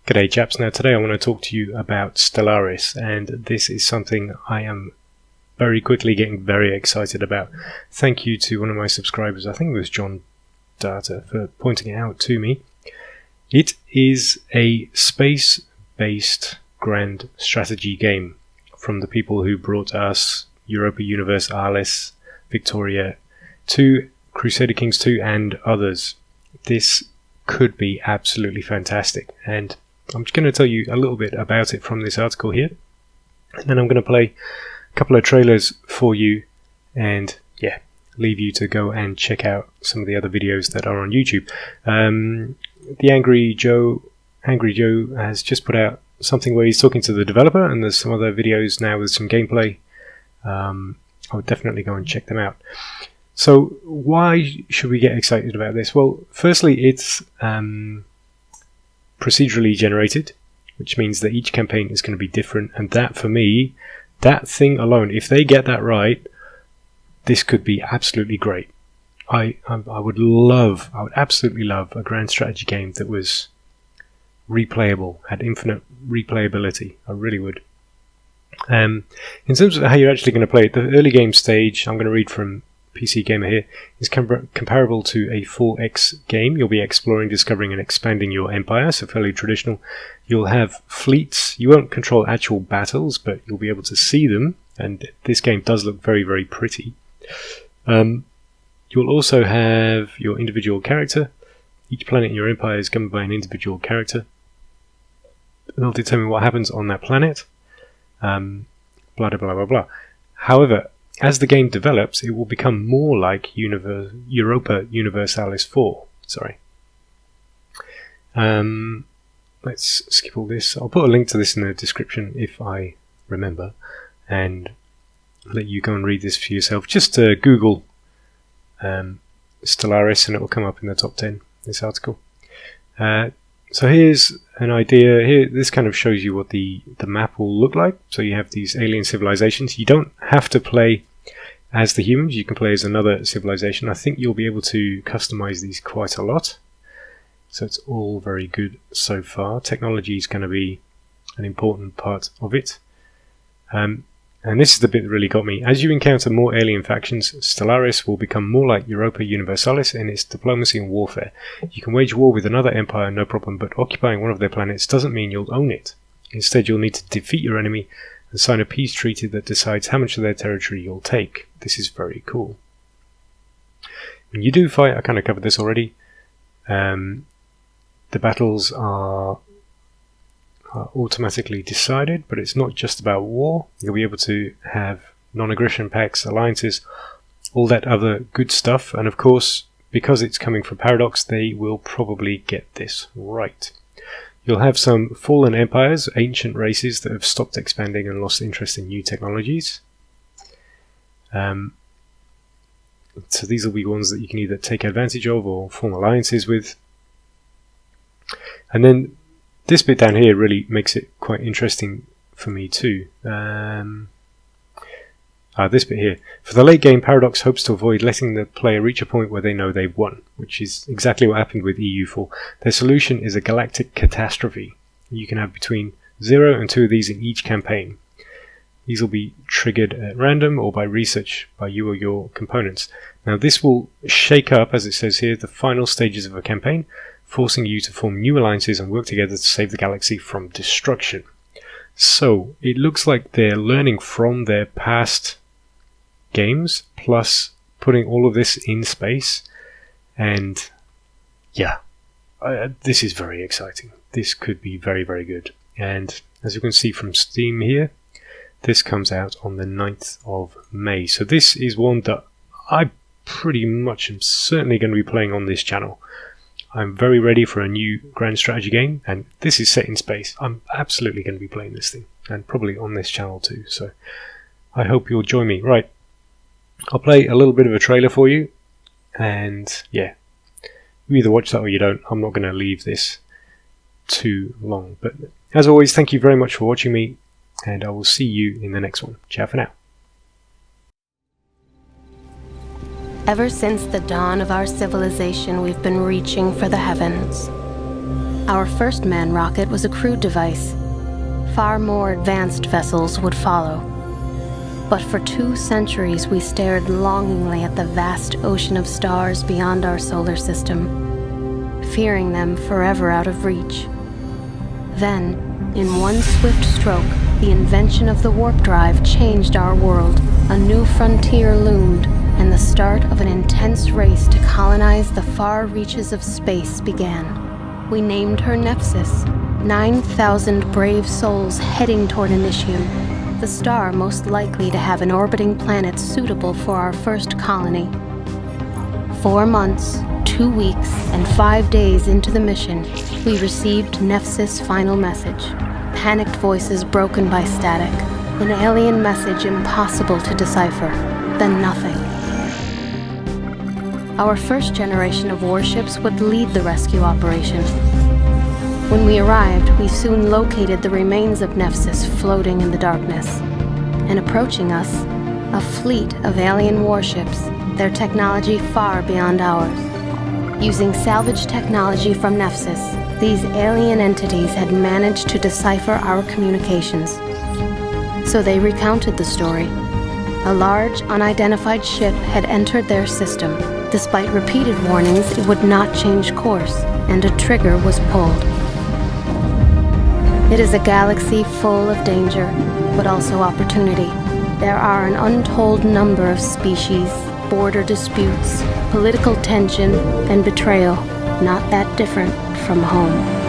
G'day chaps, now today I want to talk to you about Stellaris, and this is something I am very quickly getting very excited about. Thank you to one of my subscribers, I think it was John Data, for pointing it out to me. It is a space-based grand strategy game from the people who brought us Europa Universalis, Victoria 2, Crusader Kings 2 and others. This could be absolutely fantastic, and I'm just going to tell you a little bit about it from this article here, and then I'm going to play a couple of trailers for you and leave you to go and check out some of the other videos that are on YouTube. The Angry Joe has just put out something where he's talking to the developer, and there's some other videos now with some gameplay. I would definitely go and check them out. So why should we get excited about this? Well, firstly, it's procedurally generated, which means that each campaign is going to be different, and that, for me, that thing alone, if they get that right, this could be absolutely great. I would absolutely love a grand strategy game that was replayable, had infinite replayability. I really would. In terms of how you're actually going to play it, the early game stage, I'm going to read from PC Gamer here, is comparable to a 4X game. You'll be exploring, discovering and expanding your empire, so fairly traditional. You'll have fleets. You won't control actual battles, but you'll be able to see them, and this game does look very, very pretty. You'll also have your individual character. Each planet in your empire is governed by an individual character. They'll determine what happens on that planet. Blah, blah, blah, blah, blah. However, as the game develops, it will become more like Europa Universalis 4. Sorry. Let's skip all this. I'll put a link to this in the description if I remember, and let you go and read this for yourself. Just Google Stellaris and it will come up in the top 10, this article. So here's an idea. Here, this kind of shows you what the map will look like. So you have these alien civilizations. You don't have to play as the humans. You can play as another civilization. I think you'll be able to customize these quite a lot. So it's all very good so far. Technology is going to be an important part of it. And this is the bit that really got me. As you encounter more alien factions, Stellaris will become more like Europa Universalis in its diplomacy and warfare. You can wage war with another empire, no problem, but occupying one of their planets doesn't mean you'll own it. Instead, you'll need to defeat your enemy and sign a peace treaty that decides how much of their territory you'll take. This is very cool. When you do fight, I kind of covered this already, the battles are automatically decided, but it's not just about war. You'll be able to have non-aggression pacts, alliances, all that other good stuff, and of course, because it's coming from Paradox, they will probably get this right. You'll have some fallen empires, ancient races that have stopped expanding and lost interest in new technologies. So these will be ones that you can either take advantage of or form alliances with. And then this bit down here really makes it quite interesting for me too. This bit here. For the late game, Paradox hopes to avoid letting the player reach a point where they know they've won, which is exactly what happened with EU4. Their solution is a galactic catastrophe. You can have between 0 and 2 of these in each campaign. These will be triggered at random or by research by you or your components. Now this will shake up, as it says here, the final stages of a campaign, forcing you to form new alliances and work together to save the galaxy from destruction. So, it looks like they're learning from their past games, plus putting all of this in space, and this is very exciting. This could be very, very good. And as you can see from Steam here, this comes out on the 9th of May. So this is one that I pretty much am certainly going to be playing on this channel. I'm very ready for a new grand strategy game, and this is set in space. I'm absolutely going to be playing this thing, and probably on this channel too, so I hope you'll join me. Right, I'll play a little bit of a trailer for you, and you either watch that or you don't. I'm not going to leave this too long, but as always, thank you very much for watching me, and I will see you in the next one. Ciao for now. Ever since the dawn of our civilization, we've been reaching for the heavens. Our first manned rocket was a crude device. Far more advanced vessels would follow. But for 2 centuries we stared longingly at the vast ocean of stars beyond our solar system, fearing them forever out of reach. Then, in one swift stroke, the invention of the warp drive changed our world. A new frontier loomed, and the start of an intense race to colonize the far reaches of space began. We named her Nephthys, 9,000 brave souls heading toward Initium, the star most likely to have an orbiting planet suitable for our first colony. 4 months, 2 weeks, and 5 days into the mission, we received Nephthys' final message. Panicked voices broken by static, an alien message impossible to decipher, then nothing. Our first generation of warships would lead the rescue operation. When we arrived, we soon located the remains of Nephthys floating in the darkness. And approaching us, a fleet of alien warships, their technology far beyond ours. Using salvage technology from Nephthys, these alien entities had managed to decipher our communications. So they recounted the story. A large, unidentified ship had entered their system. Despite repeated warnings, it would not change course, and a trigger was pulled. It is a galaxy full of danger, but also opportunity. There are an untold number of species, border disputes, political tension, and betrayal, not that different from home.